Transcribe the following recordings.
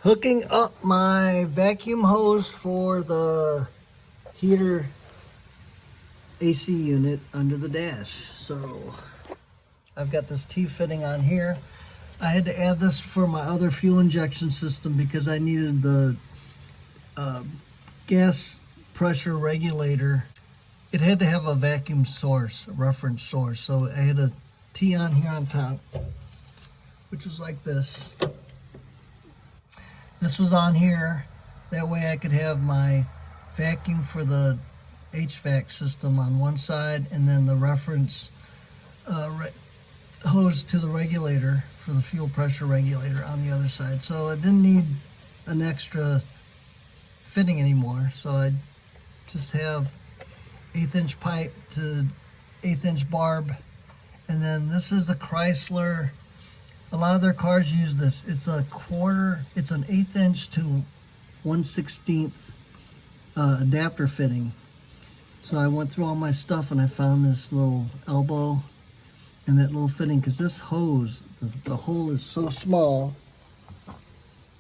Hooking up my vacuum hose for the heater AC unit under the dash. So I've got this T-fitting on here. I had to add this for my other fuel injection system because I needed the gas pressure regulator. It had to have a vacuum source, a reference source. So I had a T on here on top, which was like this. This was on here. That way I could have my vacuum for the HVAC system on one side and then the reference hose to the regulator for the fuel pressure regulator on the other side. So I didn't need an extra fitting anymore. So I just have 1/8" pipe to 1/8" barb. And then this is the Chrysler. A lot of their cars use this. It's a quarter, it's an 1/8" to 1/16" adapter fitting. So I went through all my stuff and I found this little elbow and that little fitting, because this hose, the hole is so small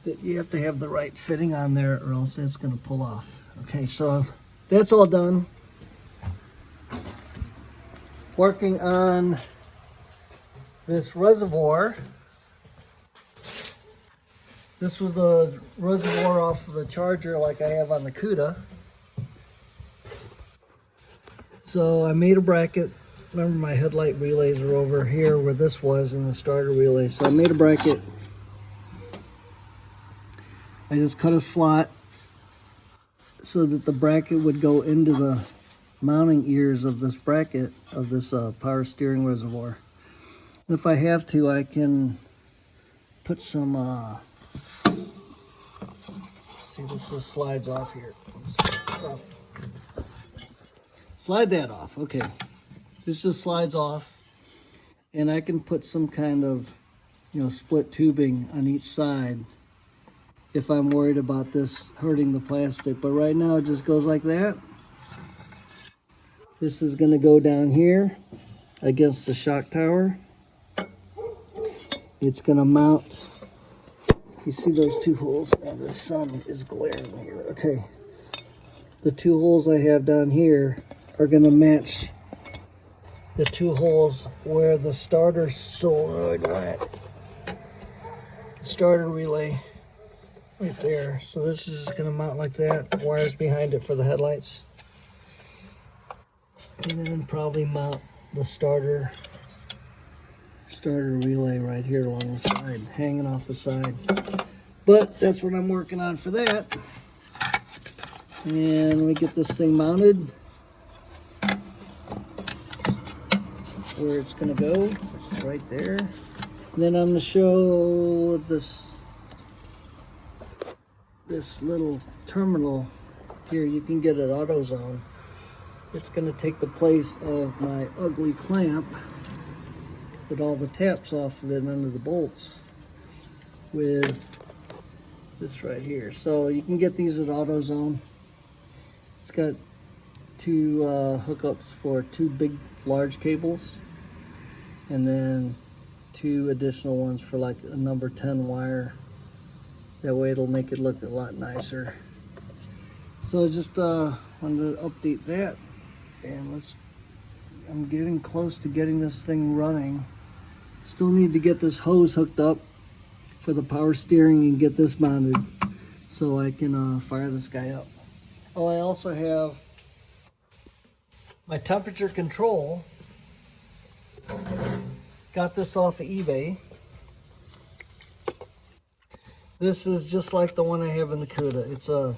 that you have to have the right fitting on there or else it's going to pull off. Okay, so that's all done. Working on this reservoir. This was the reservoir off of the Charger like I have on the Cuda. So I made a bracket. Remember, my headlight relays are over here where this was in the starter relay. So I made a bracket. I just cut a slot so that the bracket would go into the mounting ears of this bracket of this power steering reservoir. And if I have to, I can put some see, this just slides off here. Slide that off. Okay, this just slides off, and I can put some kind of, split tubing on each side if I'm worried about this hurting the plastic. But right now it just goes like that. This is going to go down here against the shock tower. It's going to mount. You see those two holes? Oh, the sun is glaring here. Okay. The two holes I have down here are going to match the two holes where the starter solenoid went. Starter relay right there. So this is just going to mount like that. Wires behind it for the headlights. And then probably mount the starter relay right here along the side, hanging off the side. But that's what I'm working on for that. And let me get this thing mounted where it's going to go, which is right there. And then I'm going to show this little terminal here. You can get it AutoZone. It's going to take the place of my ugly clamp with all the taps off of it and under the bolts with this right here. So you can get these at AutoZone. It's got two hookups for two big large cables and then two additional ones for like a number 10 wire. That way it'll make it look a lot nicer. So just wanted to update that, and I'm getting close to getting this thing running. Still need to get this hose hooked up for the power steering and get this mounted so I can fire this guy up. Oh, I also have my temperature control. Got this off of eBay. This is just like the one I have in the Cuda. It's a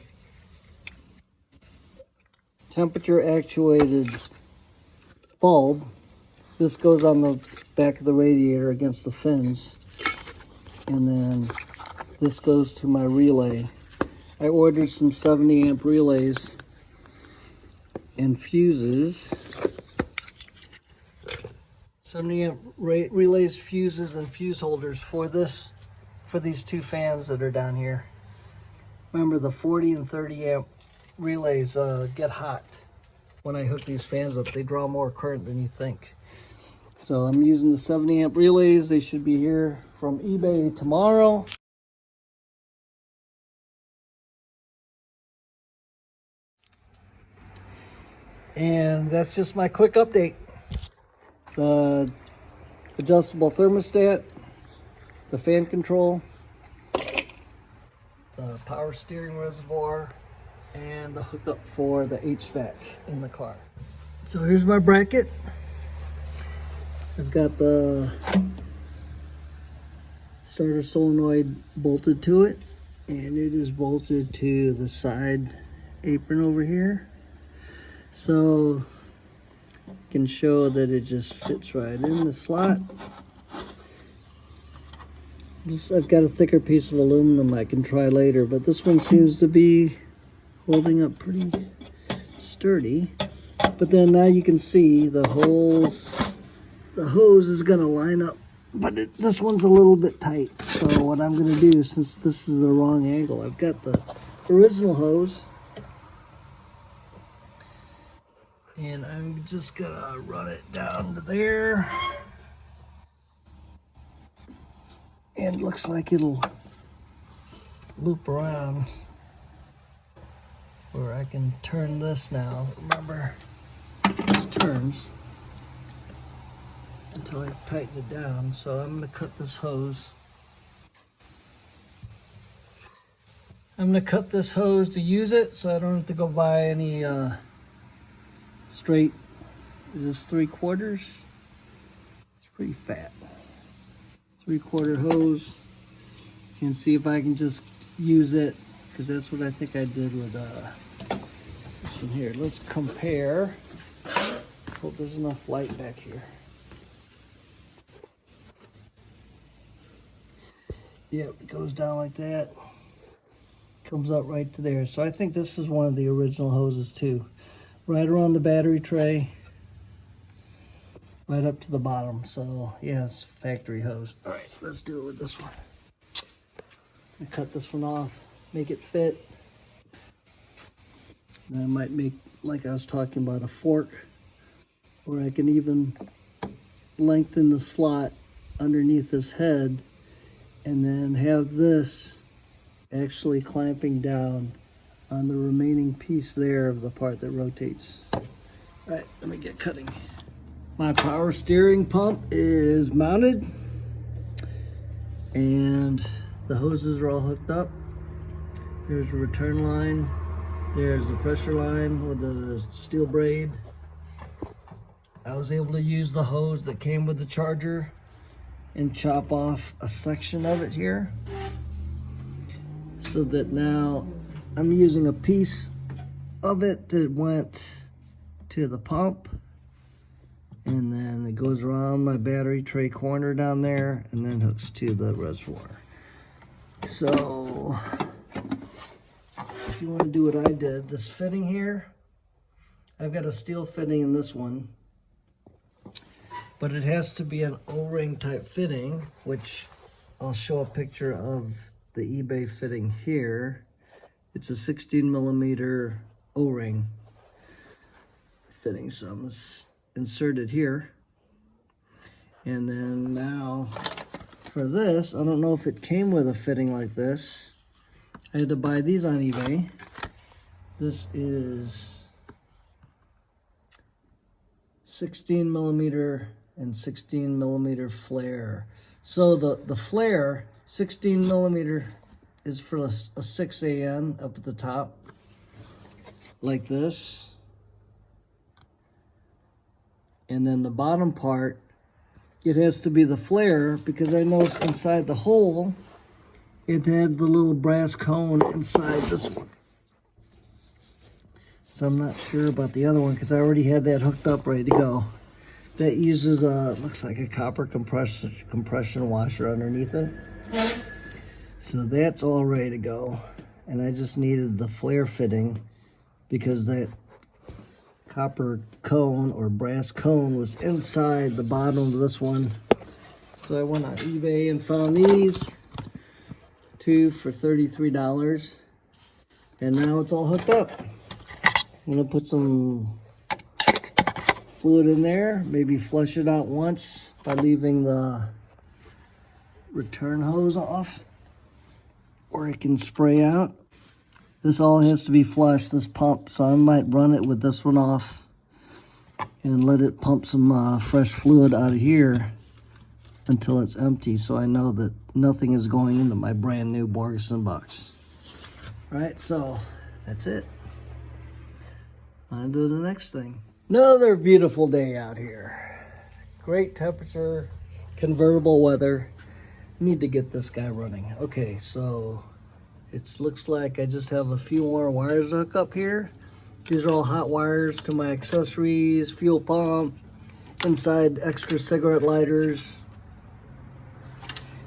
temperature actuated bulb. This goes on the back of the radiator against the fins. And then this goes to my relay. I ordered some 70 amp relays and fuses. 70 amp relays, fuses, and fuse holders for these two fans that are down here. Remember, the 40 and 30 amp relays get hot when I hook these fans up. They draw more current than you think. So I'm using the 70 amp relays. They should be here from eBay tomorrow. And that's just my quick update. The adjustable thermostat, the fan control, the power steering reservoir, and the hookup for the HVAC in the car. So here's my bracket. I've got the starter solenoid bolted to it, and it is bolted to the side apron over here. So I can show that it just fits right in the slot. I've got a thicker piece of aluminum I can try later, but this one seems to be holding up pretty sturdy. But then now you can see the holes. The hose is going to line up, but this one's a little bit tight. So what I'm going to do, since this is the wrong angle, I've got the original hose, and I'm just going to run it down to there. And it looks like it'll loop around where I can turn this now. Remember, this turns until I tighten it down. So I'm going to cut this hose. I'm going to cut this hose to use it, so I don't have to go buy any straight. Is this 3/4? It's pretty fat. 3/4 hose, and see if I can just use it, because that's what I think I did with this one here. Let's compare. Hope there's enough light back here. Yep, it goes down like that. Comes up right to there. So I think this is one of the original hoses too. Right around the battery tray, right up to the bottom. So yeah, it's factory hose. All right, let's do it with this one. I cut this one off, make it fit. And I might make, like I was talking about, a fork, or I can even lengthen the slot underneath this head and then have this actually clamping down on the remaining piece there of the part that rotates. All right, let me get cutting. My power steering pump is mounted, and the hoses are all hooked up. There's a return line. There's a pressure line with a steel braid. I was able to use the hose that came with the charger and chop off a section of it here, so that now I'm using a piece of it that went to the pump, and then it goes around my battery tray corner down there and then hooks to the reservoir. So if you want to do what I did, this fitting here, I've got a steel fitting in this one, but it has to be an O-ring type fitting, which I'll show a picture of the eBay fitting here. It's a 16mm O-ring fitting, so I'm going to insert it here. And then now for this, I don't know if it came with a fitting like this. I had to buy these on eBay. This is 16mm and 16mm flare. So the flare, 16mm, is for a 6AN up at the top, like this. And then the bottom part, it has to be the flare, because I noticed inside the hole, it had the little brass cone inside this one. So I'm not sure about the other one, because I already had that hooked up, ready to go. That uses looks like a copper compression washer underneath it. So that's all ready to go. And I just needed the flare fitting, because that copper cone or brass cone was inside the bottom of this one. So I went on eBay and found these two for $33. And now it's all hooked up. I'm gonna put some fluid in there, maybe flush it out once by leaving the return hose off, or it can spray out. This all has to be flushed, this pump, so I might run it with this one off and let it pump some fresh fluid out of here until it's empty, so I know that nothing is going into my brand new Borgeson box. All right, so that's it. On to the next thing. Another beautiful day out here. Great temperature, convertible weather. Need to get this guy running. Okay, so it looks like I just have a few more wires to hook up here. These are all hot wires to my accessories, fuel pump, inside extra cigarette lighters,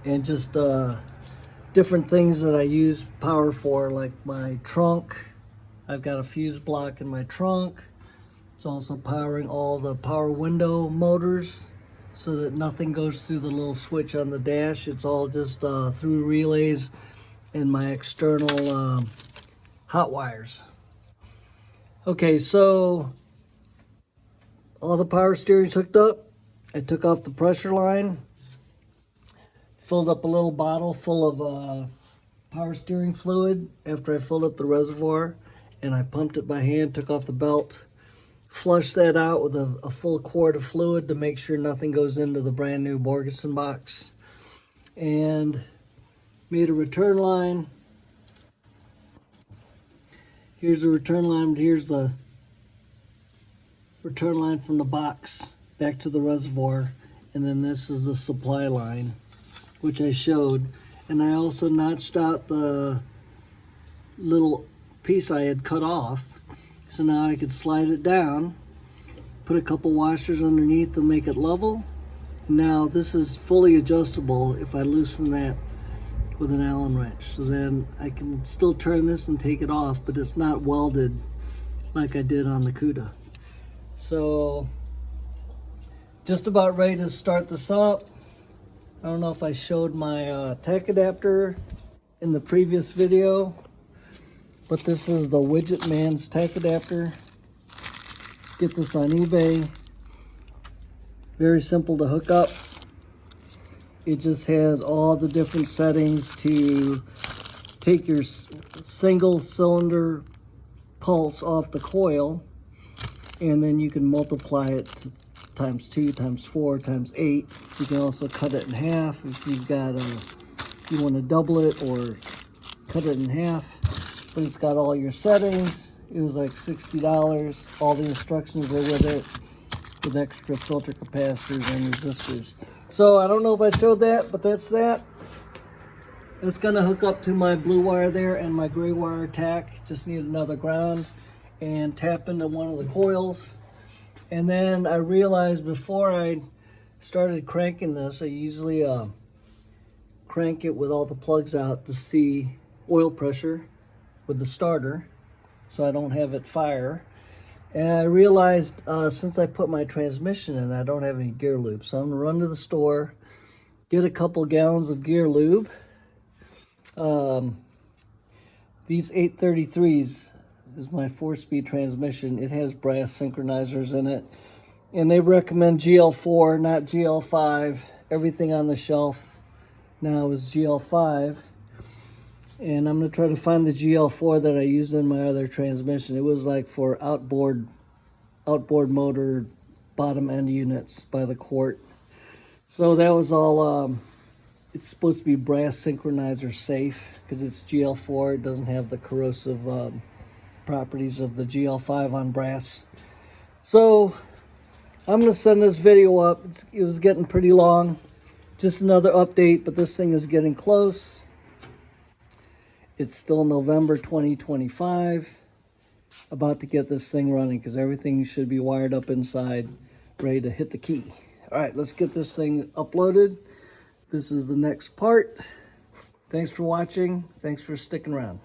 and just different things that I use power for, like my trunk. I've got a fuse block in my trunk. It's also powering all the power window motors so that nothing goes through the little switch on the dash. It's all just through relays and my external hot wires. Okay, so all the power steering's hooked up. I took off the pressure line, filled up a little bottle full of power steering fluid after I filled up the reservoir, and I pumped it by hand, took off the belt, flushed that out with a full quart of fluid to make sure nothing goes into the brand new Borgeson box, and made a return line. Here's the return line, here's the return line from the box back to the reservoir, and then this is the supply line, which I showed. And I also notched out the little piece I had cut off, so now I could slide it down, put a couple washers underneath to make it level. Now this is fully adjustable if I loosen that with an Allen wrench, so then I can still turn this and take it off, but it's not welded like I did on the CUDA. So just about ready to start this up. I don't know if I showed my tach adapter in the previous video, but this is the Widget Man's tach adapter. Get this on eBay. Very simple to hook up. It just has all the different settings to take your single cylinder pulse off the coil, and then you can multiply it to times 2, times 4, times 8. You can also cut it in half if you've got you want to double it or cut it in half. But it's got all your settings. It was like $60. All the instructions were with it, with extra filter capacitors and resistors. So I don't know if I showed that, but that's that. It's gonna hook up to my blue wire there and my gray wire tach. Just need another ground and tap into one of the coils. And then I realized before I started cranking this, I usually crank it with all the plugs out to see oil pressure with the starter, so I don't have it fire. And I realized since I put my transmission in, I don't have any gear lube. So I'm gonna run to the store, get a couple gallons of gear lube. These 833s is my 4-speed transmission. It has brass synchronizers in it. And they recommend GL4, not GL5. Everything on the shelf now is GL5. And I'm gonna try to find the GL4 that I used in my other transmission. It was like for outboard motor bottom end units by the quart. So that was all, it's supposed to be brass synchronizer safe because it's GL4. It doesn't have the corrosive properties of the GL5 on brass. So I'm gonna send this video up. It was getting pretty long. Just another update, but this thing is getting close. It's still November 2025. About to get this thing running because everything should be wired up inside, ready to hit the key. All right, let's get this thing uploaded. This is the next part. Thanks for watching. Thanks for sticking around.